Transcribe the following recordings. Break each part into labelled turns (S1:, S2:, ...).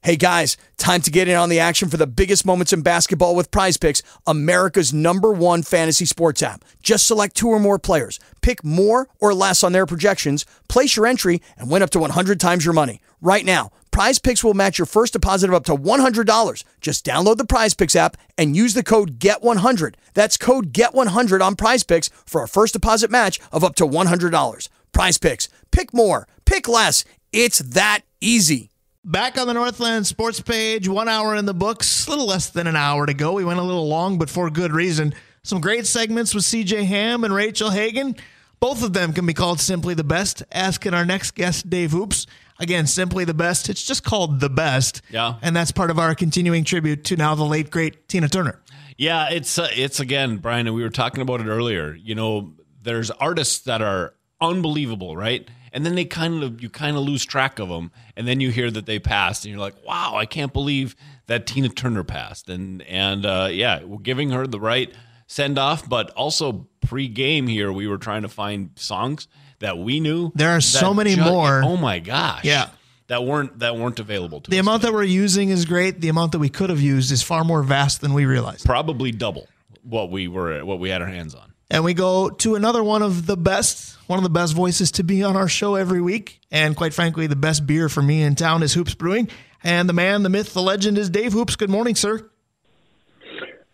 S1: Hey guys, time to get in on the action for the biggest moments in basketball with Prize Picks, America's #1 fantasy sports app. Just select 2 or more players, pick more or less on their projections, place your entry, and win up to 100 times your money. Right now, Prize Picks will match your first deposit of up to $100. Just download the Prize Picks app and use the code GET100. That's code GET100 on Prize Picks for a first deposit match of up to $100. Prize Picks. Pick more. Pick less. It's that easy.
S2: Back on the Northland Sports page, 1 hour in the books, a little less than an hour to go. We went a little long, but for good reason. Some great segments with CJ Ham and Rachel Hagan. Both of them can be called Simply the Best. Asking our next guest, Dave Hoops. Again, Simply the Best. It's just called The Best.
S3: Yeah.
S2: And that's part of our continuing tribute to now the late, great Tina Turner.
S3: Yeah, it's again, Brian, and we were talking about it earlier. You know, there's artists that are unbelievable, right? And then you kind of lose track of them, and then you hear that they passed, and you're like, wow, I can't believe that Tina Turner passed. And yeah, we're giving her the right send off, but also pre-game here, we were trying to find songs that we knew.
S2: There are so many more.
S3: Oh my gosh.
S2: Yeah.
S3: That weren't available to us.
S2: The amount
S3: today.
S2: that we're using is great. The amount that we could have used is far more vast than we realized.
S3: Probably double what we had our hands on.
S2: And we go to another one of the best voices to be on our show every week. And quite frankly, the best beer for me in town is Hoops Brewing. And the man, the myth, the legend is Dave Hoops. Good morning, sir.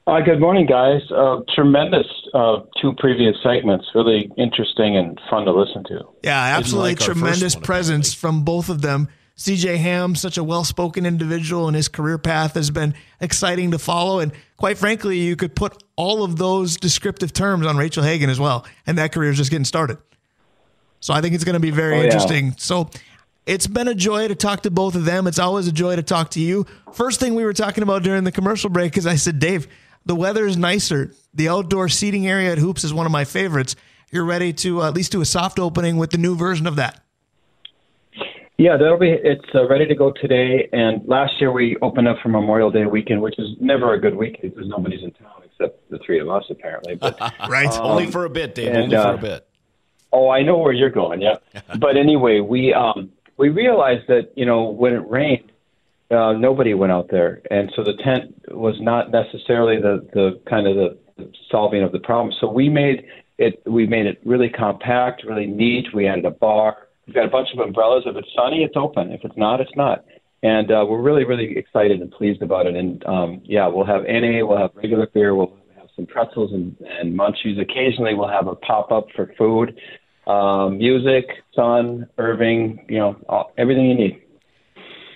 S4: Good morning, guys. Tremendous 2 previous segments. Really interesting and fun to listen to.
S2: Yeah, absolutely
S3: like our
S2: tremendous
S3: first one,
S2: presence from both of them. CJ Ham, such a well-spoken individual, and his career path has been exciting to follow. And quite frankly, you could put all of those descriptive terms on Rachel Hagan as well, and that career is just getting started. So I think it's going to be very interesting. So it's been a joy to talk to both of them. It's always a joy to talk to you. First thing we were talking about during the commercial break is I said, Dave, the weather is nicer. The outdoor seating area at Hoops is one of my favorites. You're ready to at least do a soft opening with the new version of that.
S4: Yeah, it's ready to go today. And last year we opened up for Memorial Day weekend, which is never a good weekend because nobody's in town except the 3 of us, apparently. But,
S2: right.
S3: Only for a bit, Dave. Only for a bit.
S4: Oh, I know where you're going. Yeah. But anyway, we realized that, when it rained, nobody went out there. And so the tent was not necessarily the kind of the solving of the problem. So we made it really compact, really neat. We added a bar. We've got a bunch of umbrellas. If it's sunny, it's open. If it's not, it's not. And we're really, really excited and pleased about it. And, we'll have NA, we'll have regular beer, we'll have some pretzels and munchies. Occasionally we'll have a pop-up for food, music, sun, Irving, everything you need.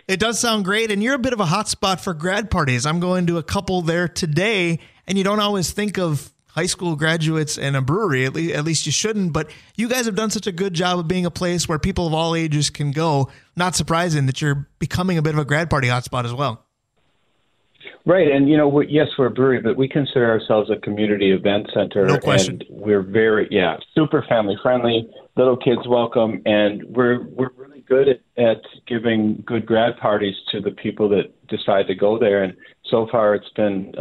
S2: It does sound great, and you're a bit of a hot spot for grad parties. I'm going to a couple there today, and you don't always think of high school graduates and a brewery, at least you shouldn't, but you guys have done such a good job of being a place where people of all ages can go. Not surprising that you're becoming a bit of a grad party hotspot as well.
S4: Right, and yes, we're a brewery, but we consider ourselves a community event center.
S2: No question.
S4: And we're very, super family friendly, little kids welcome, and we're really good at giving good grad parties to the people that decide to go there. And so far, it's been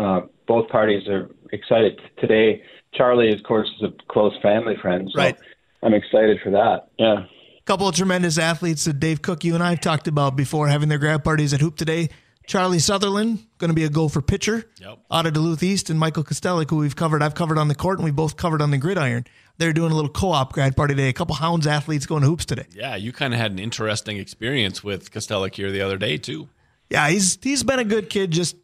S4: both parties are excited. Today, Charlie, of course, is a close family friend, so
S2: right.
S4: I'm excited for that. Yeah.
S2: A couple of tremendous athletes that Dave Cook, you and I have talked about before, having their grad parties at Hoop today. Charlie Sutherland, going to be a Gopher pitcher out of Duluth East, and Michael Kostelik, who I've covered on the court, and we both covered on the gridiron. They're doing a little co-op grad party today. A couple Hounds athletes going to Hoops today.
S3: Yeah, you kind of had an interesting experience with Kostelik here the other day, too.
S2: Yeah, he's been a good kid just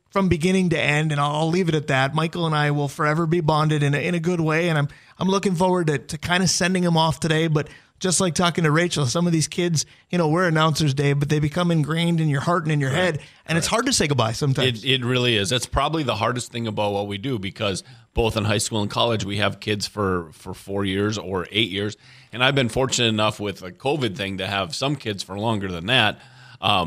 S2: from beginning to end, and I'll leave it at that. Michael and I will forever be bonded in a good way, and I'm looking forward to kind of sending him off today, but just like talking to Rachel, some of these kids, we're announcers, Dave, but they become ingrained in your heart and in your head, and it's hard to say goodbye sometimes.
S3: It really is. That's probably the hardest thing about what we do, because both in high school and college, we have kids for 4 years or 8 years, and I've been fortunate enough with a COVID thing to have some kids for longer than that.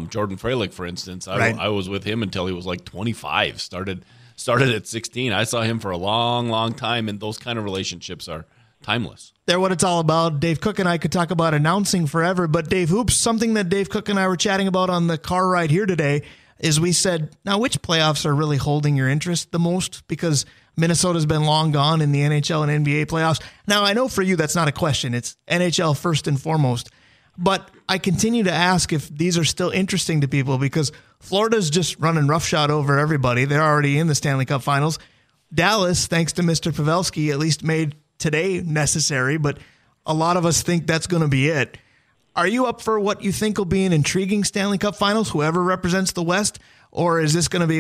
S3: Jordan Freilich, for instance, I was with him until he was like 25, started at 16. I saw him for a long, long time, and those kind of relationships are timeless.
S2: They're what it's all about. Dave Cook and I could talk about announcing forever, but Dave Hoops, something that Dave Cook and I were chatting about on the car ride here today is we said, now which playoffs are really holding your interest the most? Because Minnesota's been long gone in the NHL and NBA playoffs. Now, I know for you that's not a question. It's NHL first and foremost. But I continue to ask if these are still interesting to people because Florida's just running roughshod over everybody. They're already in the Stanley Cup Finals. Dallas, thanks to Mr. Pavelski, at least made today necessary, but a lot of us think that's going to be it. Are you up for what you think will be an intriguing Stanley Cup Finals, whoever represents the West? Or is this going to be,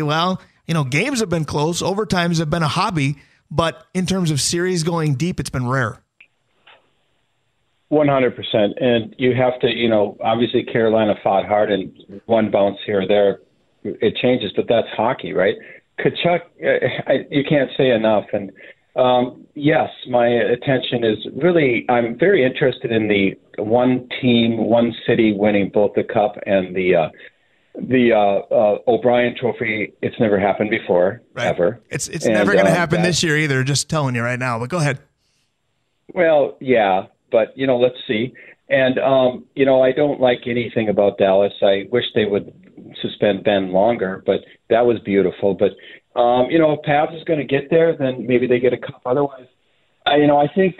S2: games have been close, overtimes have been a hobby, but in terms of series going deep, it's been rare.
S4: 100%. And you have to, obviously Carolina fought hard and one bounce here or there, it changes, but that's hockey, right? Kachuk, you can't say enough. And yes, my attention is really, I'm very interested in the one team, one city winning both the cup and the O'Brien Trophy. It's never happened before,
S2: right.
S4: Ever.
S2: It's never going to happen this year either, just telling you right now. But go ahead.
S4: Well, yeah, but, let's see. And, I don't like anything about Dallas. I wish they would suspend Ben longer, but that was beautiful. But, if Pavs is going to get there, then maybe they get a cup. Otherwise, I think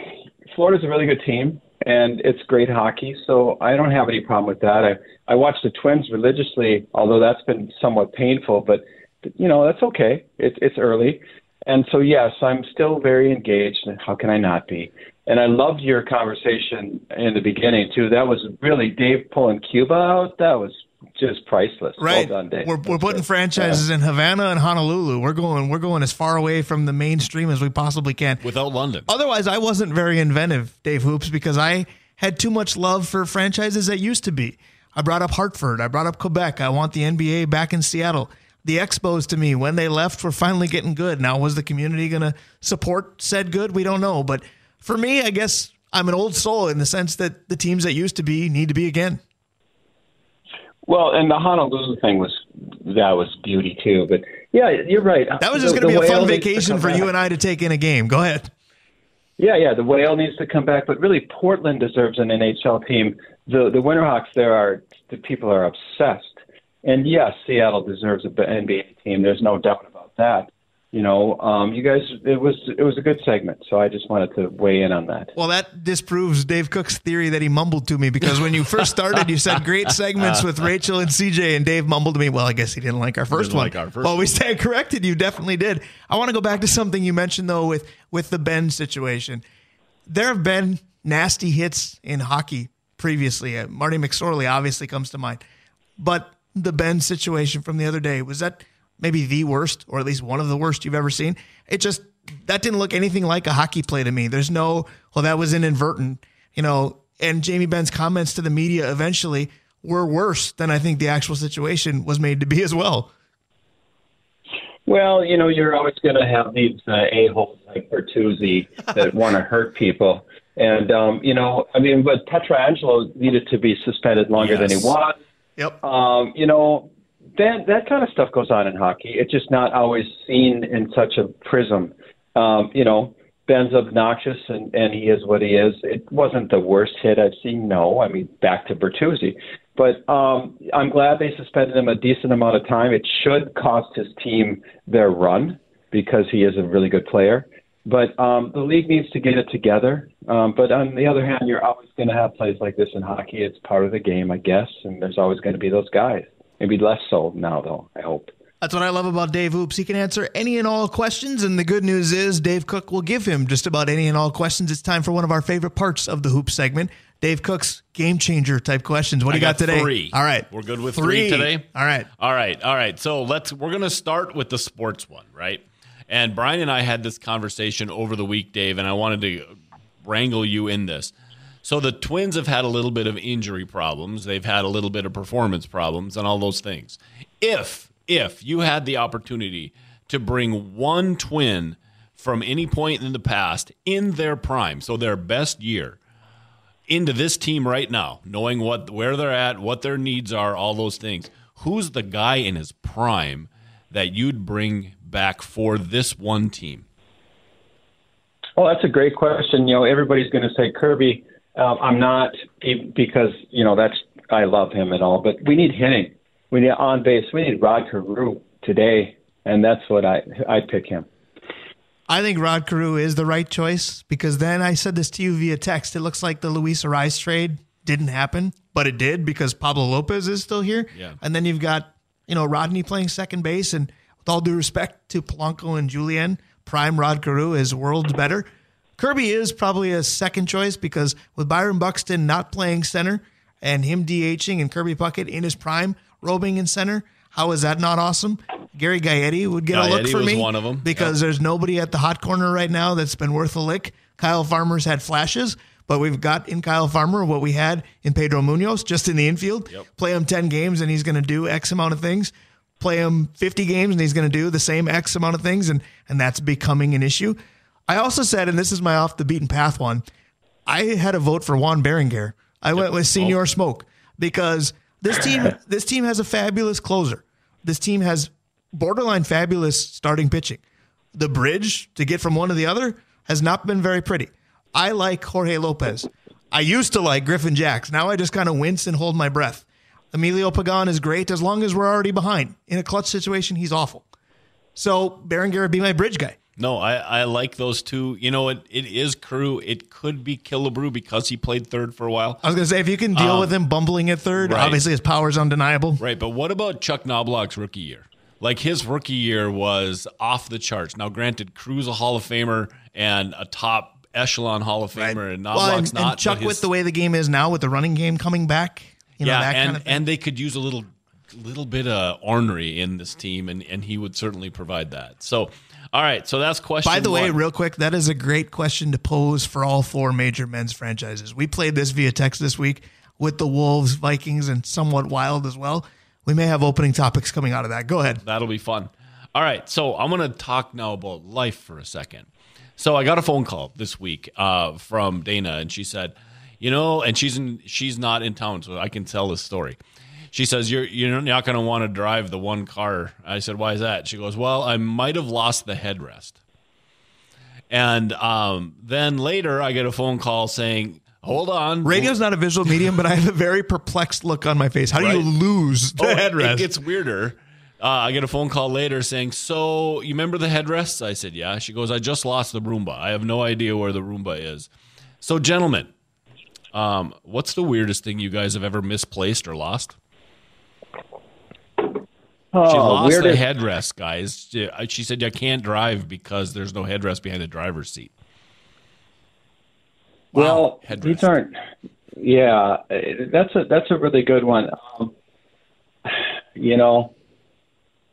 S4: Florida's a really good team, and it's great hockey, so I don't have any problem with that. I watch the Twins religiously, although that's been somewhat painful, but, that's okay. It's early. And so, yes, I'm still very engaged, and how can I not be? And I loved your conversation in the beginning, too. That was really Dave pulling Cuba out. That was just priceless.
S2: Right.
S4: Well done, Dave.
S2: We're putting franchises in Havana and Honolulu. We're going as far away from the mainstream as we possibly can.
S3: Without London.
S2: Otherwise, I wasn't very inventive, Dave Hoops, because I had too much love for franchises that used to be. I brought up Hartford. I brought up Quebec. I want the NBA back in Seattle. The Expos, to me, when they left, were finally getting good. Now, was the community going to support said good? We don't know. But for me, I guess I'm an old soul in the sense that the teams that used to be need to be again.
S4: Well, and the Honolulu thing was beauty too. But yeah, you're right.
S2: That was just going to be a fun vacation for you and I to take in a game. Go ahead.
S4: Yeah, the Whale needs to come back, but really Portland deserves an NHL team. The Winterhawks, the people are obsessed. And yes, Seattle deserves an NBA team. There's no doubt about that. You guys, it was a good segment, so I just wanted to weigh in on that.
S2: Well, that disproves Dave Cook's theory that he mumbled to me, because when you first started, you said great segments with Rachel and CJ, and Dave mumbled to me, well, I guess he didn't like our first one. Well, we stand corrected. You definitely did. I want to go back to something you mentioned, though, with the Ben situation. There have been nasty hits in hockey previously. Marty McSorley obviously comes to mind. But the Ben situation from the other day, was that maybe the worst, or at least one of the worst you've ever seen? That didn't look anything like a hockey play to me. There's no, well, that was inadvertent, and Jamie Benn's comments to the media eventually were worse than I think the actual situation was made to be as well.
S4: Well, you're always going to have these a-holes like Bertuzzi that want to hurt people. And, but Pietrangelo needed to be suspended longer than he was.
S2: Yep.
S4: That kind of stuff goes on in hockey. It's just not always seen in such a prism. Ben's obnoxious, and he is what he is. It wasn't the worst hit I've seen, no. I mean, back to Bertuzzi. But I'm glad they suspended him a decent amount of time. It should cost his team their run because he is a really good player. But the league needs to get it together. But on the other hand, you're always going to have plays like this in hockey. It's part of the game, I guess, and there's always going to be those guys. Maybe less so now, though, I hope.
S2: That's what I love about Dave Hoops. He can answer any and all questions, and the good news is Dave Cook will give him just about any and all questions. It's time for one of our favorite parts of the Hoops segment, Dave Cook's game changer type questions. What do you got today?
S3: 3.
S2: All right.
S3: We're good with 3 today?
S2: All right.
S3: So we're going to start with the sports one, right? And Brian and I had this conversation over the week, Dave, and I wanted to wrangle you in this. So the Twins have had a little bit of injury problems. They've had a little bit of performance problems and all those things. If you had the opportunity to bring one Twin from any point in the past in their prime, so their best year, into this team right now, knowing where they're at, what their needs are, all those things, who's the guy in his prime that you'd bring back for this one team?
S4: Well, that's a great question. Everybody's going to say Kirby. I'm not, because I love him and all, but we need hitting. We need on base. We need Rod Carew today, and that's what I'd pick him.
S2: I think Rod Carew is the right choice, because then I said this to you via text. It looks like the Luis Arraez trade didn't happen, but it did because Pablo Lopez is still here.
S3: Yeah.
S2: And then you've got, Rodney playing second base. And with all due respect to Polanco and Julien, prime Rod Carew is worlds better. Kirby is probably a second choice because with Byron Buxton not playing center and him DHing and Kirby Puckett in his prime roaming in center, how is that not awesome? Gary Gaetti would get a look for me
S3: one of them.
S2: because there's nobody at the hot corner right now that's been worth a lick. Kyle Farmer's had flashes, but we've got in Kyle Farmer what we had in Pedro Munoz just in the infield.
S3: Yep.
S2: Play him 10 games and he's going to do X amount of things. Play him 50 games and he's going to do the same X amount of things, and that's becoming an issue. I also said, and this is my off the beaten path one, I had a vote for Juan Berenguer. I went with Senior Smoke because this team has a fabulous closer. This team has borderline fabulous starting pitching. The bridge to get from one to the other has not been very pretty. I like Jorge Lopez. I used to like Griffin Jacks. Now I just kind of wince and hold my breath. Emilio Pagan is great as long as we're already behind. In a clutch situation, he's awful. So Berenguer would be my bridge guy.
S3: No, I like those two. It is Carew. It could be Killebrew because he played third for a while.
S2: I was going to say, if you can deal with him bumbling at third,
S3: right.
S2: Obviously his power's undeniable.
S3: Right, but what about Chuck Knobloch's rookie year? Like, his rookie year was off the charts. Now, granted, Crew's a Hall of Famer and a top echelon Hall of Famer, and Knobloch's not.
S2: And Chuck, with the way the game is now, with the running game coming back, that kind of thing.
S3: And they could use a little bit of ornery in this team, and he would certainly provide that. So, all right, so that's question
S2: one. By the way,
S3: one.
S2: real quick, that is a great question to pose for all four major men's franchises. We played this via text this week with the Wolves, Vikings, and somewhat Wild as well. We may have opening topics coming out of that. Go ahead.
S3: That'll be fun. All right, so I'm going to talk now about life for a second. So I got a phone call this week from Dana, and she said, and she's not in town, so I can tell this story. She says, you're not going to want to drive the one car. I said, why is that? She goes, well, I might have lost the headrest. And then later I get a phone call saying, hold on.
S2: Radio's not a visual medium, but I have a very perplexed look on my face. How do you lose the headrest?
S3: It gets weirder. I get a phone call later saying, so you remember the headrests? I said, yeah. She goes, I just lost the Roomba. I have no idea where the Roomba is. So, gentlemen, what's the weirdest thing you guys have ever misplaced or lost? She lost the headrest, guys. She said, I can't drive because there's no headrest behind the driver's seat.
S4: Well,
S3: headrest.
S4: These aren't. Yeah, that's a really good one.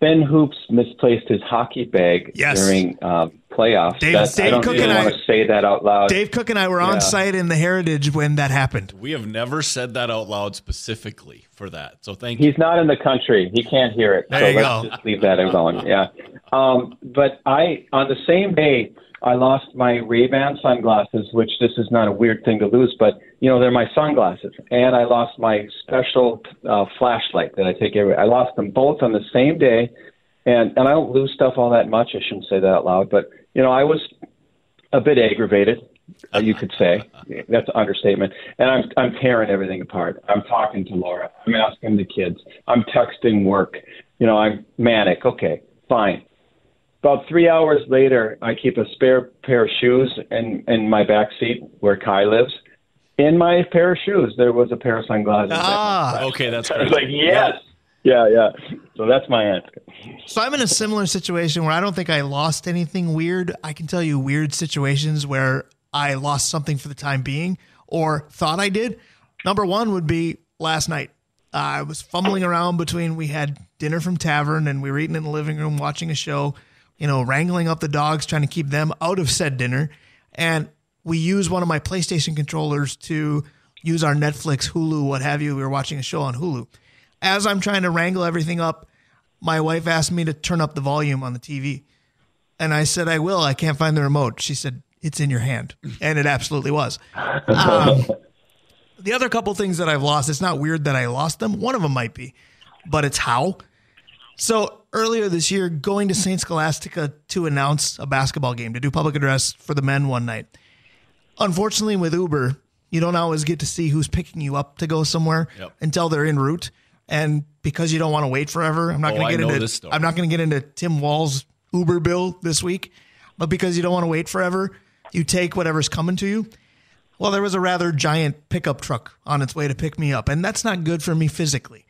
S4: Ben Hoops misplaced his hockey bag during playoffs. I don't even want to say that out loud.
S2: Dave Cook and I were on site in the Heritage when that happened.
S3: We have never said that out loud specifically for that. So thank you.
S4: He's not in the country. He can't hear it.
S2: There you
S4: let's
S2: go.
S4: Just leave that alone. Yeah. But on the same day, I lost my Ray-Ban sunglasses, which this is not a weird thing to lose, but, they're my sunglasses. And I lost my special flashlight that I take everywhere. I lost them both on the same day. And I don't lose stuff all that much. I shouldn't say that out loud. But, I was a bit aggravated, you could say. That's an understatement. And I'm tearing everything apart. I'm talking to Laura. I'm asking the kids. I'm texting work. I'm manic. Okay, fine. About 3 hours later, I keep a spare pair of shoes in my back seat where Kai lives. In my pair of shoes, there was a pair of sunglasses.
S3: Okay, that's
S4: I
S3: great.
S4: was like, yes. Yeah. So that's my answer.
S2: So I'm in a similar situation where I don't think I lost anything weird. I can tell you weird situations where I lost something for the time being or thought I did. Number one would be last night. I was fumbling around we had dinner from Tavern and we were eating in the living room, watching a show, wrangling up the dogs, trying to keep them out of said dinner. And we used one of my PlayStation controllers to use our Netflix, Hulu, what have you. We were watching a show on Hulu. As I'm trying to wrangle everything up, my wife asked me to turn up the volume on the TV. And I said, I will. I can't find the remote. She said, it's in your hand. And it absolutely was. The other couple things that I've lost, it's not weird that I lost them. One of them might be, but it's how. So earlier this year, going to St. Scholastica to announce a basketball game, to do public address for the men one night. Unfortunately, with Uber, you don't always get to see who's picking you up to go somewhere until they're en route. And because you don't want to wait forever, I'm not going to get into Tim Wall's Uber bill this week. But because you don't want to wait forever, you take whatever's coming to you. Well, there was a rather giant pickup truck on its way to pick me up, and that's not good for me physically.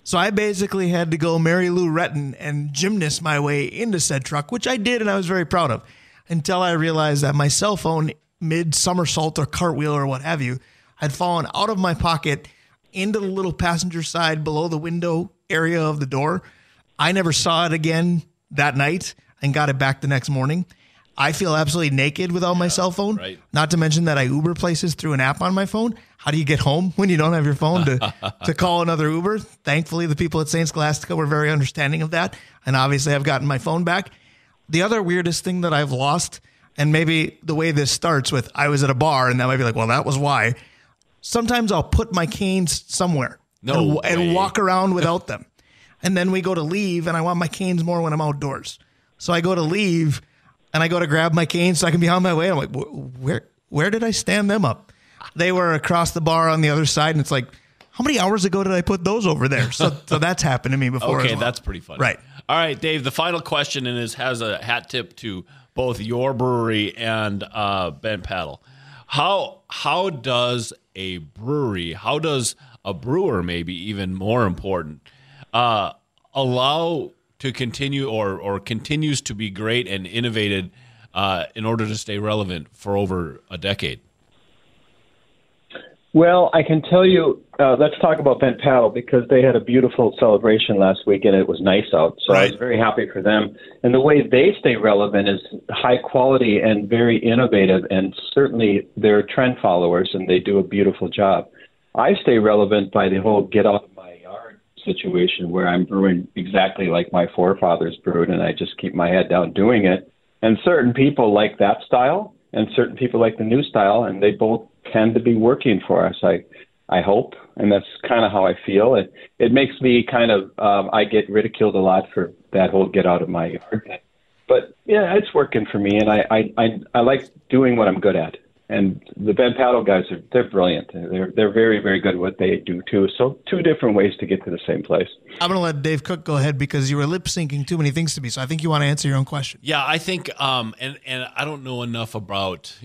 S2: So I basically had to go Mary Lou Retton and gymnast my way into said truck, which I did and I was very proud of, until I realized that my cell phone, mid-somersault or cartwheel or what have you, had fallen out of my pocket into the little passenger side below the window area of the door. I never saw it again that night and got it back the next morning. I feel absolutely naked without my cell phone.
S3: Right.
S2: Not to mention that I Uber places through an app on my phone. How do you get home when you don't have your phone to call another Uber? Thankfully, the people at St. Scholastica were very understanding of that. And obviously, I've gotten my phone back. The other weirdest thing that I've lost, and maybe the way this starts with I was at a bar, and that might be like, well, that was why. Sometimes I'll put my canes somewhere and walk around without them. And then we go to leave, and I want my canes more when I'm outdoors. So I go to leave, and I go to grab my canes so I can be on my way. I'm like, where did I stand them up? They were across the bar on the other side, and it's like, how many hours ago did I put those over there? So that's happened to me before.
S3: Okay,
S2: as well.
S3: that's pretty funny.
S2: Right.
S3: All right, Dave, the final question has a hat tip to both your brewery and Bent Paddle. How does a brewery, how does a brewer, maybe even more important, allow to continue or continues to be great and innovated in order to stay relevant for over a decade?
S4: Well, I can tell you, let's talk about Bent Paddle because they had a beautiful celebration last week and it was nice out. So I was very happy for them. And the way they stay relevant is high quality and very innovative. And certainly they're trend followers and they do a beautiful job. I stay relevant by the whole get out of my yard situation where I'm brewing exactly like my forefathers brewed and I just keep my head down doing it. And certain people like that style and certain people like the new style, and they both tend to be working for us, I hope, and that's kind of how I feel. It makes me kind of, I get ridiculed a lot for that whole get out of my yard. But, yeah, it's working for me, and I like doing what I'm good at. And the Bent Paddle guys, they're brilliant. They're very, very good at what they do, too. So two different ways to get to the same place.
S2: I'm going to let Dave Cook go ahead because you were lip-syncing too many things to me, so I think you want to answer your own question.
S3: Yeah, I think, and I don't know enough about,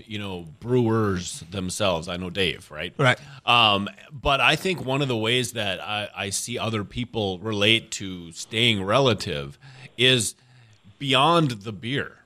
S3: brewers themselves. I know Dave, right?
S2: Right.
S3: But I think one of the ways that I see other people relate to staying relative is beyond the beer.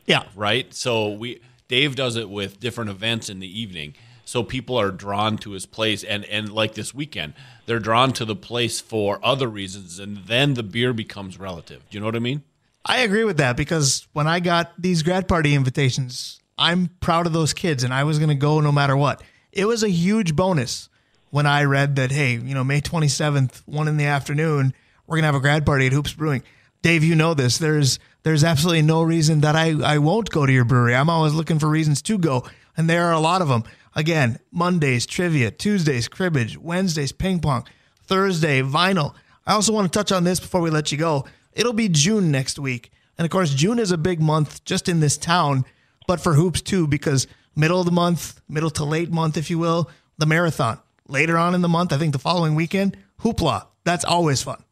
S2: Yeah.
S3: Right? So Dave does it with different events in the evening. So people are drawn to his place. And like this weekend, they're drawn to the place for other reasons. And then the beer becomes relative. Do you know what I mean?
S2: I agree with that because when I got these grad party invitations, I'm proud of those kids and I was going to go no matter what. It was a huge bonus when I read that, hey, May 27th, 1 p.m, we're going to have a grad party at Hoops Brewing. Dave, you know this. There's absolutely no reason that I won't go to your brewery. I'm always looking for reasons to go, and there are a lot of them. Again, Mondays, trivia, Tuesdays, cribbage, Wednesdays, ping pong, Thursday, vinyl. I also want to touch on this before we let you go. It'll be June next week, and of course, June is a big month just in this town, but for Hoops too, because middle of the month, middle to late month, if you will, the marathon. Later on in the month, I think the following weekend, Hoopla. That's always fun.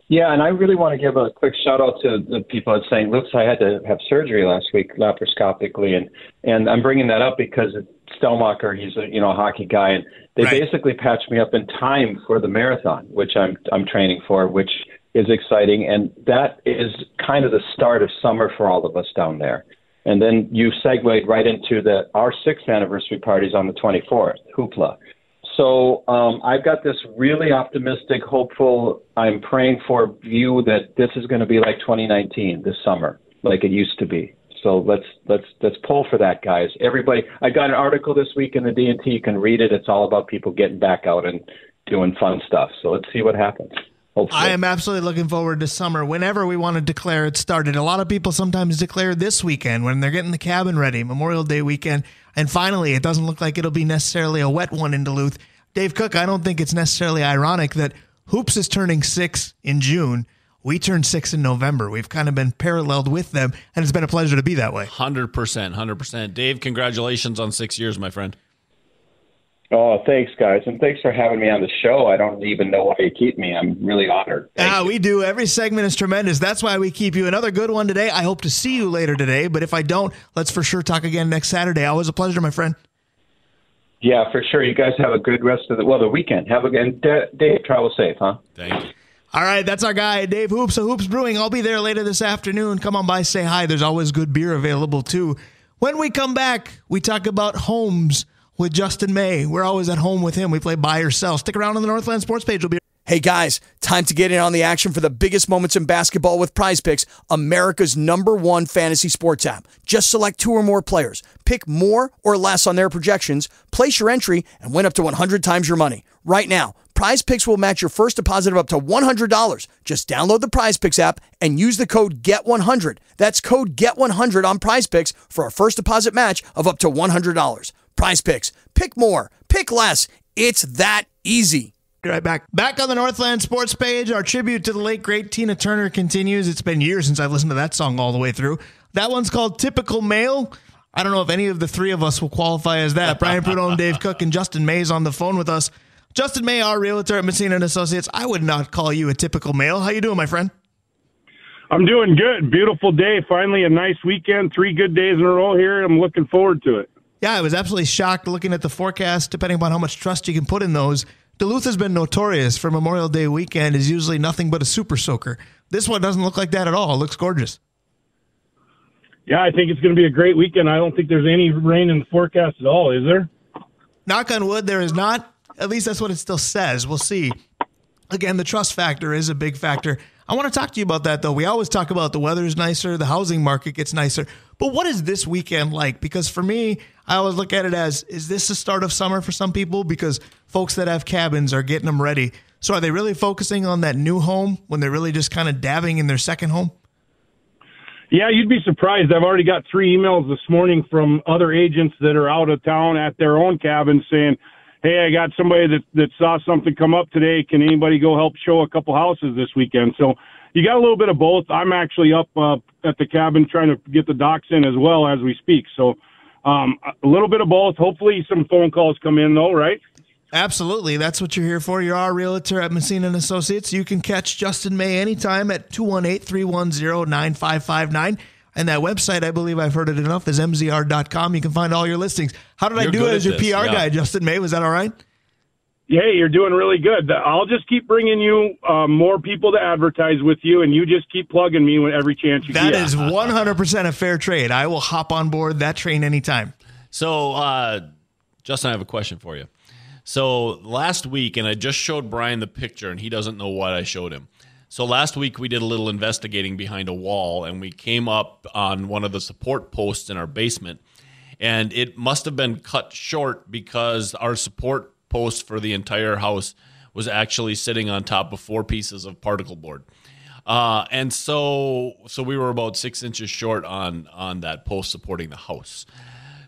S4: Yeah, and I really want to give a quick shout out to the people at St. Luke's. I had to have surgery last week, laparoscopically, and I'm bringing that up because Stelmacher, he's a hockey guy, and they basically patched me up in time for the marathon, which I'm training for, which is exciting, and that is kind of the start of summer for all of us down there. And then you segued right into our 6th anniversary parties on the 24th, Hoopla. So I've got this really optimistic, hopeful, I'm praying for view that this is going to be like 2019 this summer, like it used to be. So let's pull for that, guys. Everybody, I got an article this week in the D&T. You can read it. It's all about people getting back out and doing fun stuff. So let's see what happens. Hopefully.
S2: I am absolutely looking forward to summer whenever we want to declare it started. A lot of people sometimes declare this weekend when they're getting the cabin ready, Memorial Day weekend. And finally, it doesn't look like it'll be necessarily a wet one in Duluth. Dave Cook, I don't think it's necessarily ironic that Hoops is turning 6 in June. We turned 6 in November. We've kind of been paralleled with them, and it's been a pleasure to be that way.
S3: 100%. Dave, congratulations on 6 years, my friend.
S4: Oh, thanks, guys. And thanks for having me on the show. I don't even know why you keep me. I'm really honored.
S2: We do. Every segment is tremendous. That's why we keep you. Another good one today. I hope to see you later today. But if I don't, let's for sure talk again next Saturday. Always a pleasure, my friend.
S4: Yeah, for sure. You guys have a good rest of the weekend. Have a good Dave, travel safe, huh?
S3: Thank you.
S2: All right, that's our guy, Dave Hoops of Hoops Brewing. I'll be there later this afternoon. Come on by, say hi. There's always good beer available, too. When we come back, we talk about homes with Justin May. We're always at home with him. We play buy or sell. Stick around on the Northland Sports page. We'll be.
S1: Hey guys, time to get in on the action for the biggest moments in basketball with Prize Picks, America's #1 fantasy sports app. Just select 2 or more players. Pick more or less on their projections, place your entry, and win up to 100 times your money. Right now, Prize Picks will match your first deposit of up to $100. Just download the Prize Picks app and use the code GET100. That's code GET100 on Prize Picks for a first deposit match of up to $100. Prize Picks. Pick more. Pick less. It's that easy.
S2: Be right back. Back on the Northland Sports page, our tribute to the late, great Tina Turner continues. It's been years since I've listened to that song all the way through. That one's called Typical Male. I don't know if any of the three of us will qualify as that. Brian Prudhomme, Dave Cook, and Justin May is on the phone with us. Justin May, our realtor at Messina & Associates. I would not call you a typical male. How you doing, my friend?
S5: I'm doing good. Beautiful day. Finally a nice weekend. 3 good days in a row here. I'm looking forward to it.
S2: Yeah, I was absolutely shocked looking at the forecast, depending upon how much trust you can put in those. Duluth has been notorious for Memorial Day weekend is usually nothing but a super soaker. This one doesn't look like that at all. It looks gorgeous.
S5: Yeah, I think it's going to be a great weekend. I don't think there's any rain in the forecast at all, is there?
S2: Knock on wood, there is not. At least that's what it still says. We'll see. Again, the trust factor is a big factor. I want to talk to you about that, though. We always talk about the weather's nicer, the housing market gets nicer. But what is this weekend like? Because for me, I always look at it as, is this the start of summer for some people? Because folks that have cabins are getting them ready. So are they really focusing on that new home when they're really just kind of dabbing in their second home?
S5: Yeah, you'd be surprised. I've already got 3 emails this morning from other agents that are out of town at their own cabins saying, hey, I got somebody that saw something come up today. Can anybody go help show a couple houses this weekend? So you got a little bit of both. I'm actually up at the cabin trying to get the docs in as well as we speak. So a little bit of both. Hopefully some phone calls come in, though, right?
S2: Absolutely. That's what you're here for. You're our realtor at Messina & Associates. You can catch Justin May anytime at 218-310-9559. And that website, I believe I've heard it enough, is mzr.com. You can find all your listings. How did I do it as your PR guy, Justin May? Was that all right?
S5: Yeah, you're doing really good. I'll just keep bringing you more people to advertise with you, and you just keep plugging me every chance you get.
S2: That is 100% a fair trade. I will hop on board that train anytime.
S3: So, Justin, I have a question for you. So last week, and I just showed Brian the picture, and he doesn't know what I showed him. So last week we did a little investigating behind a wall, and we came up on one of the support posts in our basement, and it must have been cut short because our support post for the entire house was actually sitting on top of 4 pieces of particle board. And so we were about 6 inches short on that post supporting the house.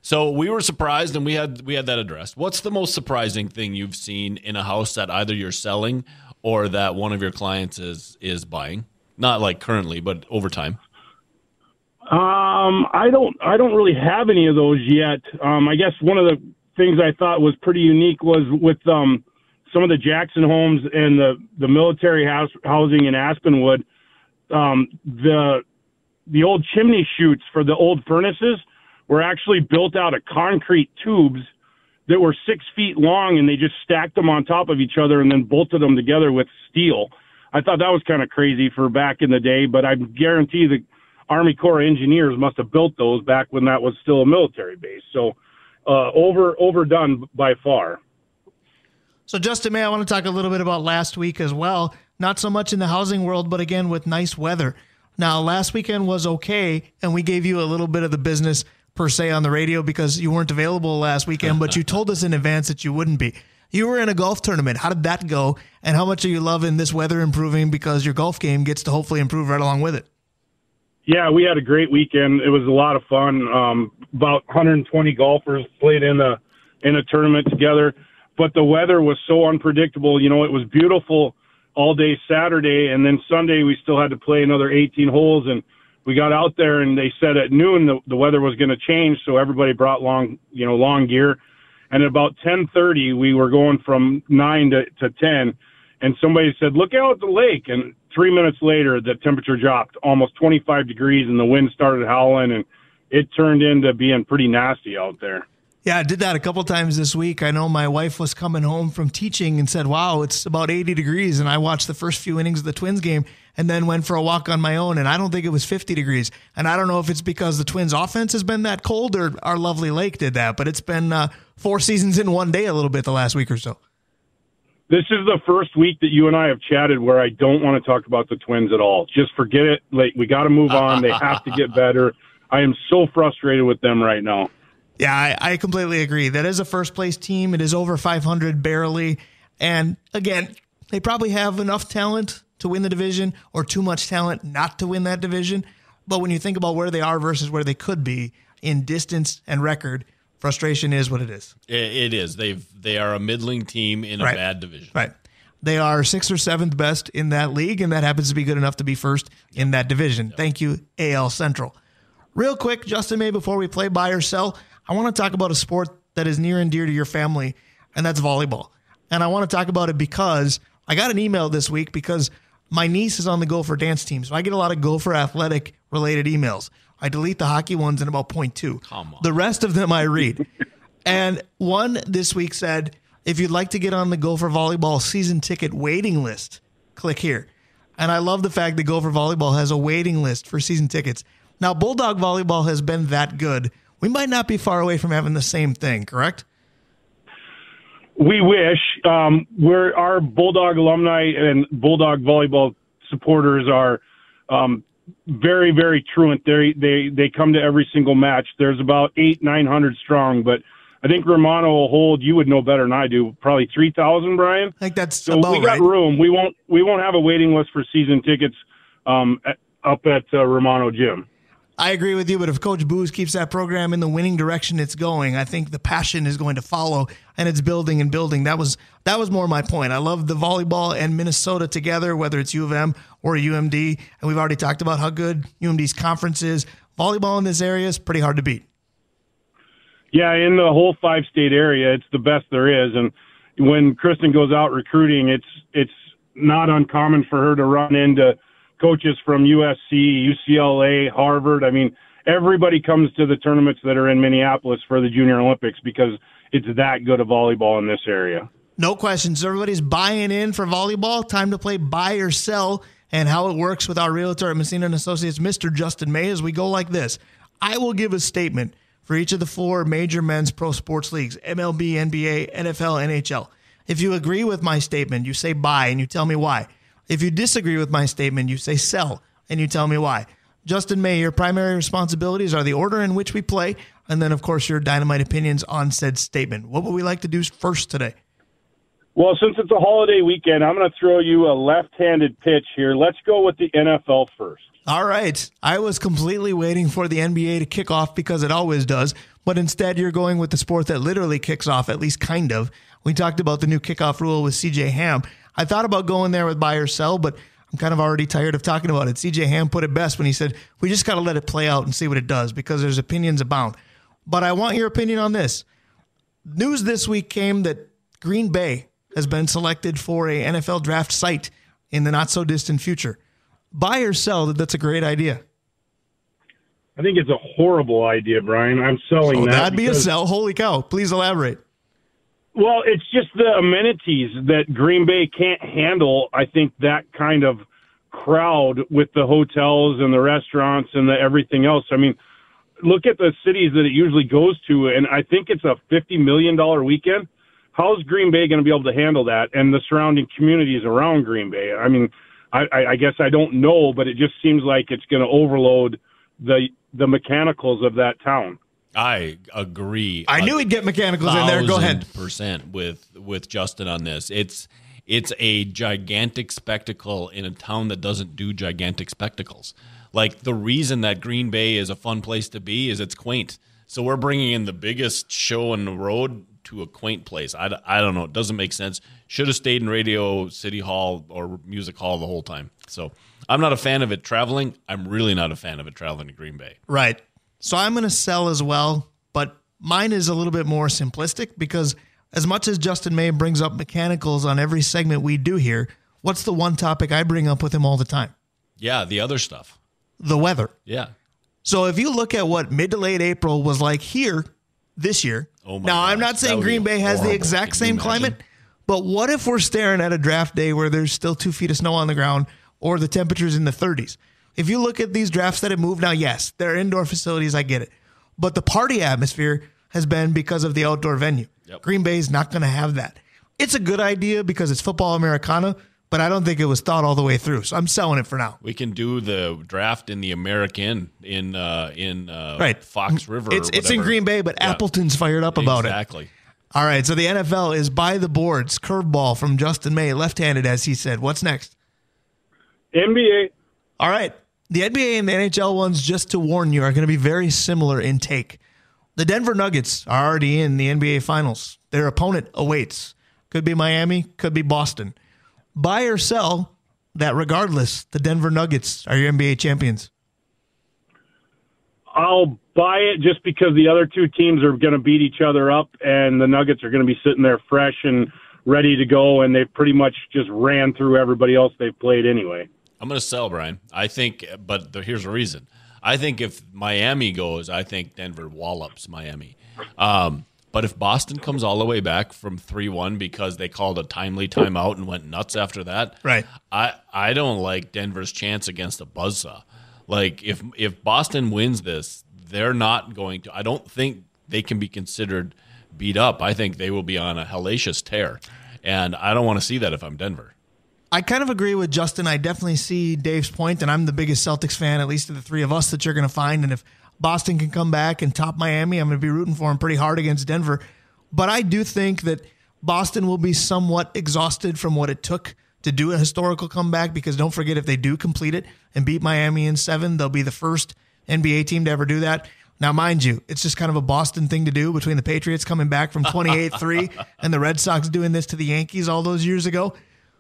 S3: So we were surprised, and we had that addressed. What's the most surprising thing you've seen in a house that either you're selling or that one of your clients is buying? Not like currently, but over time.
S5: I don't really have any of those yet. I guess one of the things I thought was pretty unique was with some of the Jackson homes and the military housing in Aspenwood. The old chimney chutes for the old furnaces were actually built out of concrete tubes that were 6 feet long, and they just stacked them on top of each other and then bolted them together with steel. I thought that was kind of crazy for back in the day, but I guarantee the Army Corps of Engineers must have built those back when that was still a military base. So overdone by far.
S2: So Justin May, I want to talk a little bit about last week as well. Not so much in the housing world, but again with nice weather. Now, last weekend was okay, and we gave you a little bit of the business per se on the radio because you weren't available last weekend, but you told us in advance that you wouldn't be. You were in a golf tournament. How did that go? And how much are you loving this weather improving because your golf game gets to hopefully improve right along with it?
S5: Yeah, we had a great weekend. It was a lot of fun. About 120 golfers played in a tournament together, but the weather was so unpredictable. You know, it was beautiful all day Saturday, and then Sunday we still had to play another 18 holes, and we got out there and they said at noon the weather was going to change, so everybody brought long gear. And at about 10:30, we were going from 9 to 10, and somebody said, "Look out at the lake." And 3 minutes later, the temperature dropped almost 25 degrees, and the wind started howling, and it turned into being pretty nasty out there.
S2: Yeah, I did that a couple times this week. I know my wife was coming home from teaching and said, "Wow, it's about 80 degrees." And I watched the first few innings of the Twins game and then went for a walk on my own. And I don't think it was 50 degrees. And I don't know if it's because the Twins offense has been that cold or our lovely lake did that, but it's been 4 seasons in one day a little bit the last week or so.
S5: This is the first week that you and I have chatted where I don't want to talk about the Twins at all. Just forget it. Like, we got to move on. They have to get better. I am so frustrated with them right now.
S2: Yeah, I completely agree. That is a first-place team. It is over 500 barely. And, again, they probably have enough talent to win the division or too much talent not to win that division. But when you think about where they are versus where they could be in distance and record, frustration is what it is.
S3: It is. They are a middling team in a bad division.
S2: Right. They are 6th or 7th best in that league, and that happens to be good enough to be first in that division. Thank you, AL Central. Real quick, Justin May, before we play buy or sell, I want to talk about a sport that is near and dear to your family, and that's volleyball. And I want to talk about it because I got an email this week because my niece is on the Gopher dance team, so I get a lot of Gopher athletic-related emails. I delete the hockey ones in about 0.2.
S3: Come on.
S2: The rest of them I read. And one this week said, if you'd like to get on the Gopher Volleyball season ticket waiting list, click here. And I love the fact that Gopher Volleyball has a waiting list for season tickets. Now, Bulldog Volleyball has been that good. We might not be far away from having the same thing, correct?
S5: We wish. Our Bulldog alumni and Bulldog volleyball supporters are very, very truant. They come to every single match. There's about 900 strong, but I think Romano will hold, you would know better than I do, probably 3,000, Brian.
S2: I think that's
S5: so
S2: about
S5: we got
S2: right.
S5: room. We won't have a waiting list for season tickets up at Romano Gym.
S2: I agree with you, but if Coach Booz keeps that program in the winning direction it's going, I think the passion is going to follow, and it's building and building. That was more my point. I love the volleyball and Minnesota together, whether it's U of M or UMD, and we've already talked about how good UMD's conference is. Volleyball in this area is pretty hard to beat.
S5: Yeah, in the whole 5-state area, it's the best there is. And when Kristen goes out recruiting, it's not uncommon for her to run into coaches from USC, UCLA, Harvard. I mean, everybody comes to the tournaments that are in Minneapolis for the Junior Olympics because it's that good of volleyball in this area.
S2: No questions. Everybody's buying in for volleyball. Time to play buy or sell and how it works with our realtor at Messina & Associates, Mr. Justin May, as we go like this. I will give a statement for each of the 4 major men's pro sports leagues, MLB, NBA, NFL, NHL. If you agree with my statement, you say buy and you tell me why. If you disagree with my statement, you say sell, and you tell me why. Justin May, your primary responsibilities are the order in which we play, and then, of course, your dynamite opinions on said statement. What would we like to do first today?
S5: Well, since it's a holiday weekend, I'm going to throw you a left-handed pitch here. Let's go with the NFL first.
S2: All right. I was completely waiting for the NBA to kick off because it always does, but instead you're going with the sport that literally kicks off, at least kind of. We talked about the new kickoff rule with CJ Ham. I thought about going there with buy or sell, but I'm kind of already tired of talking about it. CJ Ham put it best when he said, we just got to let it play out and see what it does because there's opinions abound. But I want your opinion on this. News this week came that Green Bay has been selected for a NFL draft site in the not so distant future. Buy or sell that that's a great idea?
S5: I think it's a horrible idea, Brian. I'm selling that.
S2: That'd be a sell. Holy cow. Please elaborate.
S5: Well, it's just the amenities that Green Bay can't handle. I think that kind of crowd with the hotels and the restaurants and the everything else. I mean, look at the cities that it usually goes to, and I think it's a $50 million weekend. How's Green Bay going to be able to handle that and the surrounding communities around Green Bay? I mean, I guess I don't know, but it just seems like it's going to overload the mechanicals of that town.
S3: I agree.
S2: I knew he'd get mechanicals in there. Go ahead.
S3: 100% with Justin on this. It's a gigantic spectacle in a town that doesn't do gigantic spectacles. Like, the reason that Green Bay is a fun place to be is it's quaint. So we're bringing in the biggest show on the road to a quaint place. I don't know. It doesn't make sense. Should have stayed in Radio City Hall or Music Hall the whole time. So I'm not a fan of it traveling. I'm really not a fan of it traveling to Green Bay.
S2: Right. So I'm going to sell as well, but Mine is a little bit more simplistic because as much as Justin May brings up mechanicals on every segment we do here, what's the one topic I bring up with him all the time?
S3: Yeah, the other stuff.
S2: The weather.
S3: Yeah.
S2: So if you look at what mid to late April was like here this year,
S3: Oh my
S2: now
S3: gosh,
S2: I'm not saying
S3: that would
S2: Green
S3: be
S2: Bay has the
S3: horrible.
S2: exact
S3: Can you
S2: same
S3: imagine?
S2: climate, but what if we're staring at a draft day where there's still 2 feet of snow on the ground or the temperature's in the 30s? If you look at these drafts that have moved, now, yes, they're indoor facilities, I get it. But the party atmosphere has been because of the outdoor venue.
S3: Yep.
S2: Green Bay's not going to have that. It's a good idea because it's football Americana, but I don't think it was thought all the way through. So I'm selling it for now.
S3: We can do the draft in the American in
S2: Right.
S3: Fox River.
S2: It's in
S3: whatever.
S2: Green Bay, but
S3: Yeah.
S2: Appleton's fired up about it.
S3: Exactly.
S2: All right, so the NFL is by the boards. Curveball from Justin May, left-handed, as he said. What's next?
S5: NBA.
S2: All right. The NBA and the NHL ones, just to warn you, are going to be very similar in take. The Denver Nuggets are already in the NBA Finals. Their opponent awaits. Could be Miami, could be Boston. Buy or sell that regardless, the Denver Nuggets are your NBA champions.
S5: I'll buy it just because the other two teams are going to beat each other up, and the Nuggets are going to be sitting there fresh and ready to go, and they've pretty much just ran through everybody else they've played anyway.
S3: I'm going to sell, Brian. I think, but here's the reason. I think if Miami goes, I think Denver wallops Miami. But if Boston comes all the way back from 3-1 because they called a timely timeout and went nuts after that,
S2: Right.
S3: I don't like Denver's chance against a buzzsaw. Like, if Boston wins this, they're not going to – I don't think they can be considered beat up. I think they will be on a hellacious tear. And I don't want to see that if I'm Denver.
S2: I kind of agree with Justin. I definitely see Dave's point, and I'm the biggest Celtics fan, at least of the three of us, that you're going to find. And if Boston can come back and top Miami, I'm going to be rooting for them pretty hard against Denver. But I do think that Boston will be somewhat exhausted from what it took to do a historical comeback, because don't forget, if they do complete it and beat Miami in 7, they'll be the first NBA team to ever do that. Now, mind you, it's just kind of a Boston thing to do between the Patriots coming back from 28-3 and the Red Sox doing this to the Yankees all those years ago.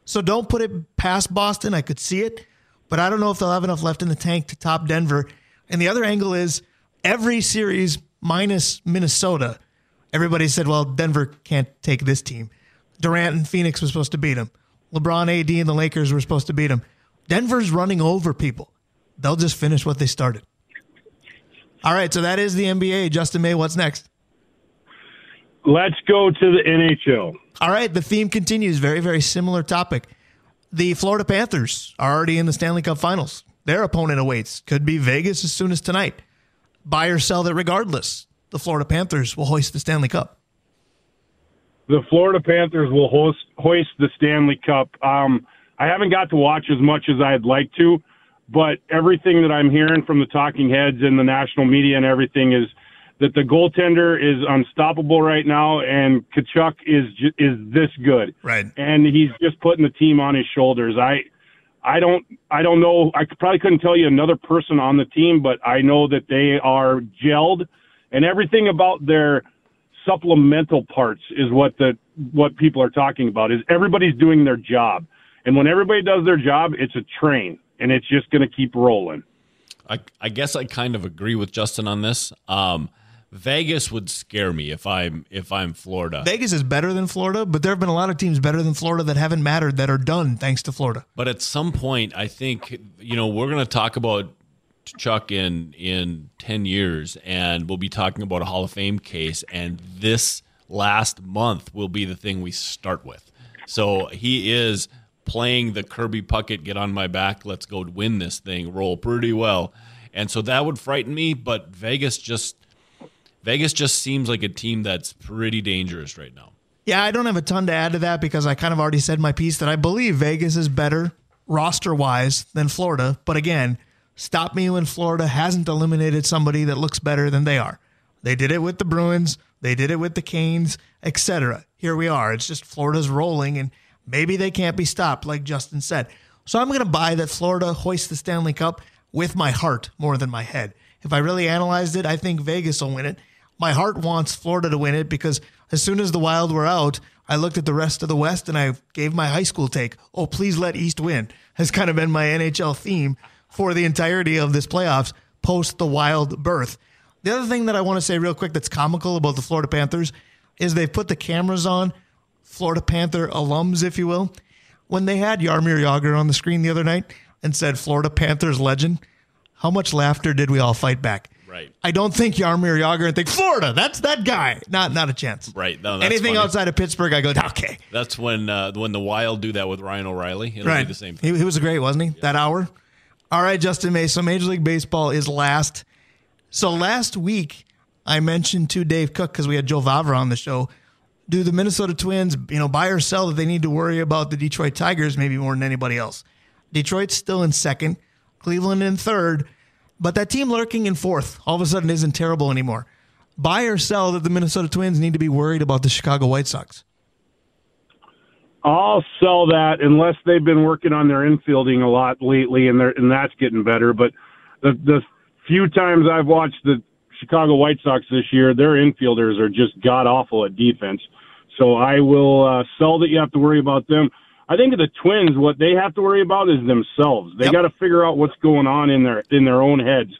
S2: So don't put it past Boston. I could see it, but I don't know if they'll have enough left in the tank to top Denver. And the other angle is every series minus Minnesota, everybody said, well, Denver can't take this team. Durant and Phoenix was supposed to beat them. LeBron, AD, and the Lakers were supposed to beat them. Denver's running over people. They'll just finish what they started. All right, so that is the NBA. Justin May, what's next?
S5: Let's go to the NHL.
S2: All right, the theme continues. Very, very similar topic. The Florida Panthers are already in the Stanley Cup Finals. Their opponent awaits. Could be Vegas as soon as tonight. Buy or sell that regardless. The Florida Panthers will hoist the Stanley Cup.
S5: The Florida Panthers will hoist the Stanley Cup. I haven't got to watch as much as I'd like to, but everything that I'm hearing from the talking heads and the national media and everything is that the goaltender is unstoppable right now, and Tkachuk is this good.
S2: Right.
S5: And he's just putting the team on his shoulders. I don't know. I probably couldn't tell you another person on the team, but I know that they are gelled, and everything about their supplemental parts is what people are talking about. Is everybody's doing their job, and when everybody does their job, it's a train, and it's just going to keep rolling.
S3: I guess I kind of agree with Justin on this. Vegas would scare me if I'm Florida.
S2: Vegas is better than Florida, but there have been a lot of teams better than Florida that haven't mattered that are done thanks to Florida.
S3: But at some point, I think, we're going to talk about Chuck in 10 years, and we'll be talking about a Hall of Fame case, and this last month will be the thing we start with. So he is playing the Kirby Puckett, get on my back, let's go win this thing, roll pretty well. And so that would frighten me, but Vegas just seems like a team that's pretty dangerous right now.
S2: Yeah, I don't have a ton to add to that because I kind of already said my piece that I believe Vegas is better roster-wise than Florida. But again, stop me when Florida hasn't eliminated somebody that looks better than they are. They did it with the Bruins. They did it with the Canes, etc. Here we are. It's just Florida's rolling, and maybe they can't be stopped, like Justin said. So I'm going to buy that Florida hoists the Stanley Cup with my heart more than my head. If I really analyzed it, I think Vegas will win it. My heart wants Florida to win it because as soon as the Wild were out, I looked at the rest of the West and I gave my high school take. Oh, please let East win has kind of been my NHL theme for the entirety of this playoffs post the Wild birth. The other thing that I want to say real quick that's comical about the Florida Panthers is they've put the cameras on Florida Panther alums, if you will. When they had Jaromir Jagr on the screen the other night and said Florida Panthers legend, how much laughter did we all fight back?
S3: Right.
S2: I don't think Jaromir Jagr and think Florida, that's that guy. Not a chance.
S3: Right. No, that's
S2: anything
S3: funny.
S2: outside of Pittsburgh, I go, okay.
S3: That's when the Wild do that with Ryan O'Reilly. It'll be the same thing.
S2: He was great, wasn't he? Yeah. That hour. All right, Justin May. So Major League Baseball is last. So last week, I mentioned to Dave Cook, because we had Joe Vavra on the show, do the Minnesota Twins, buy or sell that they need to worry about the Detroit Tigers maybe more than anybody else? Detroit's still in second, Cleveland in third, but that team lurking in fourth all of a sudden isn't terrible anymore. Buy or sell that the Minnesota Twins need to be worried about the Chicago White Sox?
S5: I'll sell that unless they've been working on their infielding a lot lately, and that's getting better. But the few times I've watched the Chicago White Sox this year, their infielders are just god-awful at defense. So I will sell that you have to worry about them. I think of the Twins, what they have to worry about is themselves. They got to figure out what's going on in their own heads.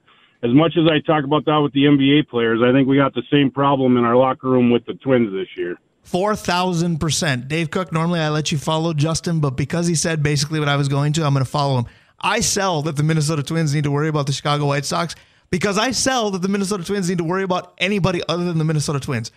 S5: As much as I talk about that with the NBA players, I think we got the same problem in our locker room with the Twins this year.
S2: 4,000%. Dave Cook, normally I let you follow Justin, but because he said basically what I was going to, I'm going to follow him. I sell that the Minnesota Twins need to worry about the Chicago White Sox because I sell that the Minnesota Twins need to worry about anybody other than the Minnesota Twins.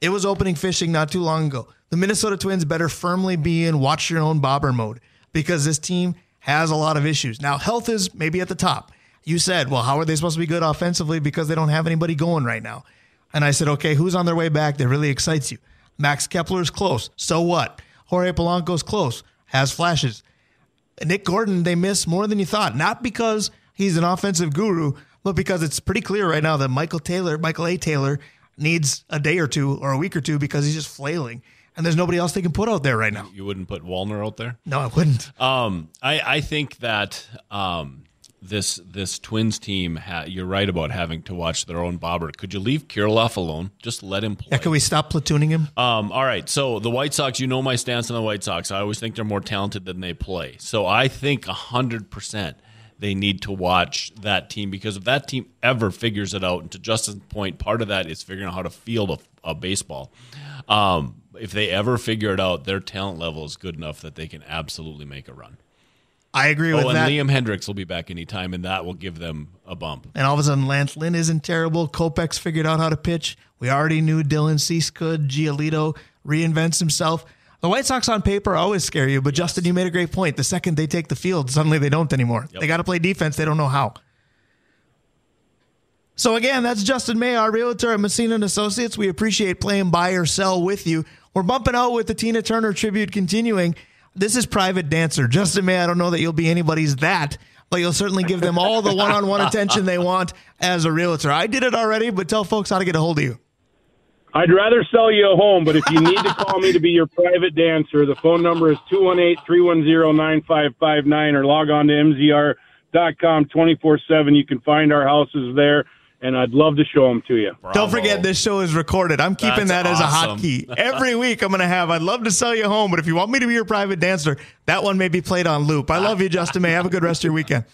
S2: It was opening fishing not too long ago. The Minnesota Twins better firmly be in watch your own bobber mode because this team has a lot of issues. Now, health is maybe at the top. You said, well, how are they supposed to be good offensively because they don't have anybody going right now? And I said, okay, who's on their way back that really excites you? Max Kepler's close. So what? Jorge Polanco's close. Has flashes. Nick Gordon, they miss more than you thought. Not because he's an offensive guru, but because it's pretty clear right now that Michael A. Taylor, needs a day or two or a week or two because he's just flailing. And there's nobody else they can put out there right now.
S3: You wouldn't put Wallner out there?
S2: No, I wouldn't.
S3: I think that this Twins team, you're right about having to watch their own bobber. Could you leave Kirilloff alone? Just let him play.
S2: Yeah, can we stop platooning him?
S3: All right, so the White Sox, you know my stance on the White Sox. I always think they're more talented than they play. So I think 100% they need to watch that team because if that team ever figures it out, and to Justin's point, part of that is figuring out how to field a baseball. If they ever figure it out, their talent level is good enough that they can absolutely make a run.
S2: I agree with that.
S3: And Liam Hendricks will be back anytime, and that will give them a bump.
S2: And all of a sudden, Lance Lynn isn't terrible. Kopech's figured out how to pitch. We already knew Dylan Cease could. Giolito reinvents himself. The White Sox on paper always scare you, but yes. Justin, you made a great point. The second they take the field, suddenly they don't anymore. Yep. They got to play defense. They don't know how. So again, that's Justin May, our realtor at Messina & Associates. We appreciate playing buy or sell with you. We're bumping out with the Tina Turner tribute continuing. This is Private Dancer. Justin May, I don't know that you'll be anybody's that, but you'll certainly give them all the one-on-one attention they want as a realtor. I did it already, but tell folks how to get a hold of you.
S5: I'd rather sell you a home, but if you need to call me to be your private dancer, the phone number is 218-310-9559 or log on to mzr.com 24/7. You can find our houses there. And I'd love to show them to you.
S2: Bravo. Don't forget, this show is recorded. I'm keeping that as a hotkey. Every week I'm going to have, I'd love to sell you home, but if you want me to be your private dancer, that one may be played on loop. I love you, Justin May. Have a good rest of your weekend.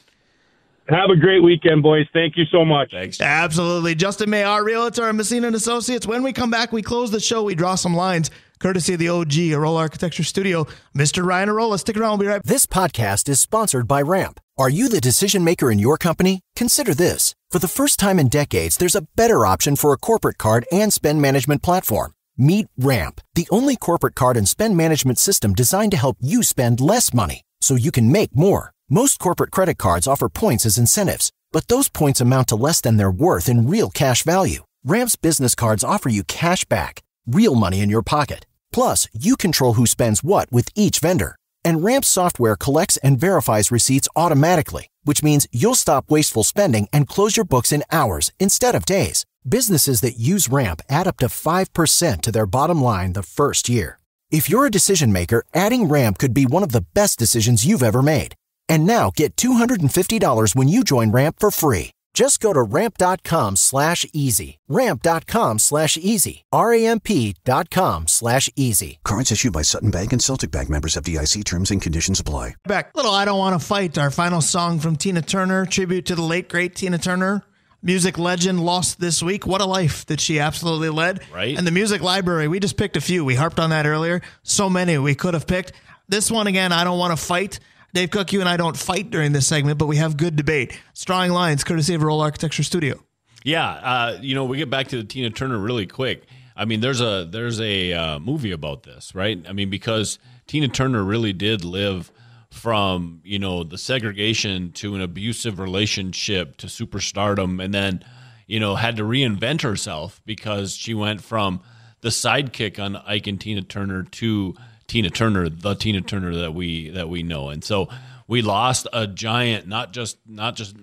S5: Have a great weekend, boys. Thank you so much.
S3: Thanks.
S2: Absolutely. Justin May, our realtor at Messina & Associates. When we come back, we close the show. We draw some lines, courtesy of the OG, Arolla Architecture Studio, Mr. Ryan Arolla. Stick around. We'll be right back.
S6: This podcast is sponsored by Ramp. Are you the decision maker in your company? Consider this. For the first time in decades, there's a better option for a corporate card and spend management platform. Meet Ramp, the only corporate card and spend management system designed to help you spend less money so you can make more. Most corporate credit cards offer points as incentives, but those points amount to less than their worth in real cash value. Ramp's business cards offer you cash back, real money in your pocket. Plus, you control who spends what with each vendor. And Ramp's software collects and verifies receipts automatically, which means you'll stop wasteful spending and close your books in hours instead of days. Businesses that use Ramp add up to 5% to their bottom line the first year. If you're a decision maker, adding Ramp could be one of the best decisions you've ever made. And now get $250 when you join Ramp for free. Just go to ramp.com/easy. Ramp.com/easy. RAMP.com/easy.
S7: Cards issued by Sutton Bank and Celtic Bank, members of FDIC. Terms and conditions apply.
S2: Back. Little I Don't Want to Fight, our final song from Tina Turner, tribute to the late, great Tina Turner. music legend lost this week. What a life that she absolutely led.
S3: Right.
S2: And the music library, we just picked a few. We harped on that earlier. So many we could have picked. This one, again, I don't want to fight. Dave Cook, you and I don't fight during this segment, but we have good debate. Drawing Lines, courtesy of Roll Architecture Studio.
S3: Yeah, we get back to the Tina Turner really quick. I mean, there's a movie about this, right? I mean, because Tina Turner really did live from, the segregation to an abusive relationship to superstardom, and then, had to reinvent herself because she went from the sidekick on Ike and Tina Turner to Tina Turner, the Tina Turner that we know. And so we lost a giant, not just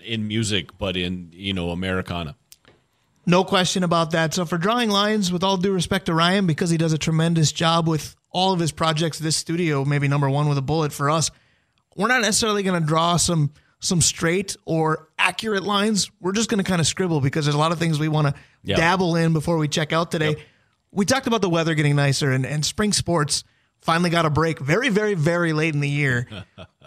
S3: in music, but in, Americana.
S2: No question about that. So for Drawing Lines, with all due respect to Ryan, because he does a tremendous job with all of his projects, this studio, maybe number one with a bullet for us, we're not necessarily going to draw some straight or accurate lines. We're just going to kind of scribble because there's a lot of things we want to dabble in before we check out today. Yep. We talked about the weather getting nicer and spring sports finally got a break very, very, very late in the year.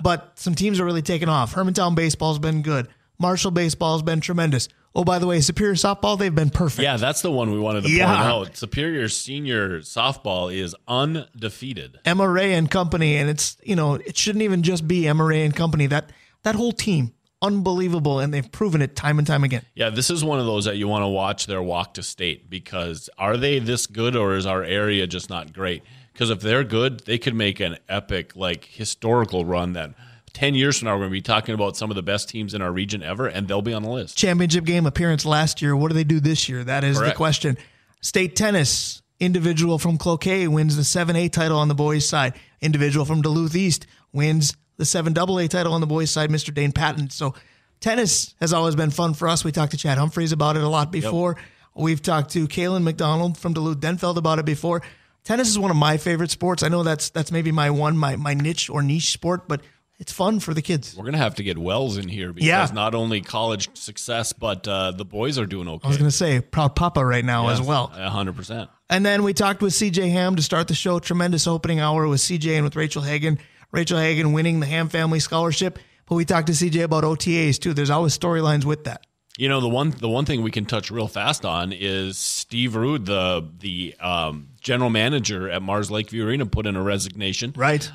S2: But some teams are really taking off. Hermantown baseball's been good. Marshall baseball's been tremendous. Oh, by the way, Superior softball, they've been perfect.
S3: Yeah, that's the one we wanted to point out. Superior senior softball is undefeated.
S2: Emma Ray and company, and it's, it shouldn't even just be Emma Ray and company. That whole team, unbelievable, and they've proven it time and time again.
S3: Yeah, this is one of those that you want to watch their walk to state, because are they this good or is our area just not great? Because if they're good, they could make an epic, historical run that 10 years from now, we're going to be talking about some of the best teams in our region ever, and they'll be on the list.
S2: Championship game appearance last year. What do they do this year? That is
S3: Correct.
S2: The question. State tennis, individual from Cloquet wins the 7A title on the boys' side. Individual from Duluth East wins the 7AA title on the boys' side, Mr. Dane Patton. So tennis has always been fun for us. We talked to Chad Humphreys about it a lot before. Yep. We've talked to Kaylin McDonald from Duluth Denfeld about it before. Tennis is one of my favorite sports. I know that's maybe my niche or niche sport, but it's fun for the kids.
S3: We're going to have to get Wells in here because not only college success, but the boys are doing okay.
S2: I was going to say, proud papa right now as well.
S3: 100%.
S2: And then we talked with CJ Ham to start the show. Tremendous opening hour with CJ and with Rachel Hagan. Rachel Hagan winning the Ham Family Scholarship. But we talked to CJ about OTAs too. There's always storylines with that.
S3: The one thing we can touch real fast on is Steve Rude, the general manager at Mars Lakeview Arena, put in a resignation.
S2: Right.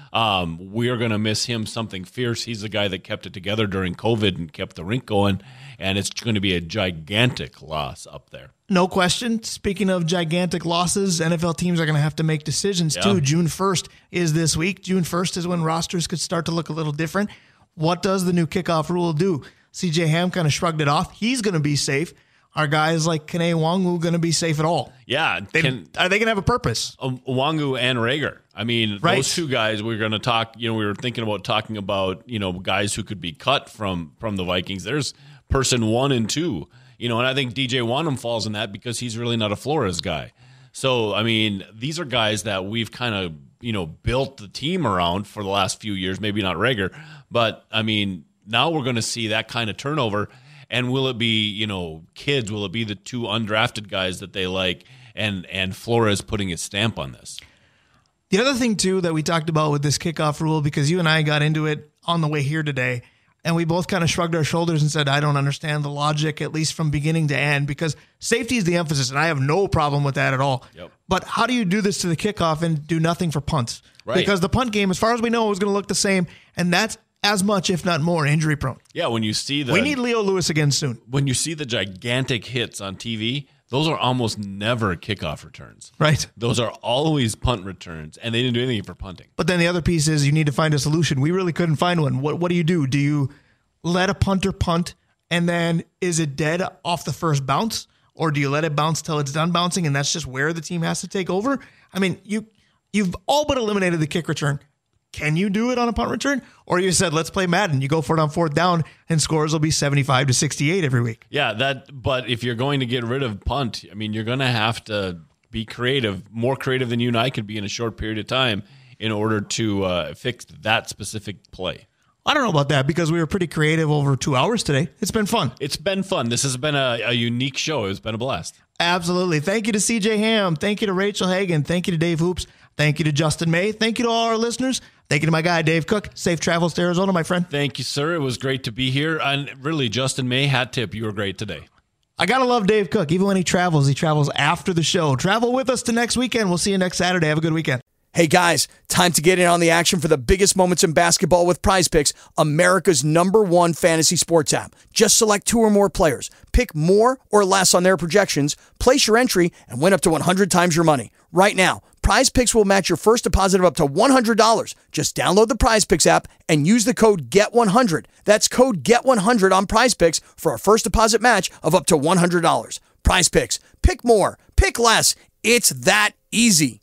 S3: We are going to miss him something fierce. He's the guy that kept it together during COVID and kept the rink going, and it's going to be a gigantic loss up there.
S2: No question. Speaking of gigantic losses, NFL teams are going to have to make decisions too. June 1st is this week. June 1st is when rosters could start to look a little different. What does the new kickoff rule do? CJ Ham kind of shrugged it off. He's going to be safe. Are guys like Kene Wangu going to be safe at all?
S3: Yeah.
S2: Are they going to have a purpose?
S3: Wangu and Rager. I mean,
S2: right.
S3: Those two guys, we're going to talk, we were thinking about talking about, guys who could be cut from the Vikings. There's person 1 and 2, and I think DJ Wanham falls in that because he's really not a Flores guy. So, I mean, these are guys that we've kind of, built the team around for the last few years, maybe not Rager, but I mean, now we're going to see that kind of turnover. And will it be, kids? Will it be the 2 undrafted guys that they like and Flores putting his stamp on this?
S2: The other thing, too, that we talked about with this kickoff rule, because you and I got into it on the way here today, and we both kind of shrugged our shoulders and said, I don't understand the logic, at least from beginning to end, because safety is the emphasis, and I have no problem with that at all.
S3: Yep.
S2: But how do you do this to the kickoff and do nothing for punts?
S3: Right.
S2: Because the punt game, as far as we know, is going to look the same, and that's as much, if not more, injury prone.
S3: Yeah, when you see
S2: we need Leo Lewis again soon.
S3: When you see the gigantic hits on TV, those are almost never kickoff returns.
S2: Right.
S3: Those are always punt returns, and they didn't do anything for punting.
S2: But then the other piece is you need to find a solution. We really couldn't find one. What do you do? Do you let a punter punt, and then is it dead off the first bounce? Or do you let it bounce till it's done bouncing, and that's just where the team has to take over? I mean, you've all but eliminated the kick return. Can you do it on a punt return? Or you said, let's play Madden. You go for it on 4th down, and scores will be 75-68 every week.
S3: Yeah, but if you're going to get rid of punt, I mean, you're going to have to be creative, more creative than you and I could be in a short period of time in order to fix that specific play.
S2: I don't know about that because we were pretty creative over 2 hours today. It's been fun.
S3: It's been fun. This has been a unique show. It's been a blast.
S2: Absolutely. Thank you to CJ Ham. Thank you to Rachel Hagan. Thank you to Dave Hoops. Thank you to Justin May. Thank you to all our listeners. Thank you to my guy, Dave Cook. Safe travels to Arizona, my friend.
S3: Thank you, sir. It was great to be here. And really, Justin May, hat tip. You were great today.
S2: I got to love Dave Cook. Even when he travels after the show. Travel with us to next weekend. We'll see you next Saturday. Have a good weekend.
S1: Hey guys, time to get in on the action for the biggest moments in basketball with Prize Picks, America's #1 fantasy sports app. Just select 2 or more players. Pick more or less on their projections, place your entry, and win up to 100 times your money. Right now, Prize Picks will match your first deposit of up to $100. Just download the Prize Picks app and use the code GET100. That's code GET100 on Prize Picks for a first deposit match of up to $100. Prize Picks. Pick more. Pick less. It's that easy.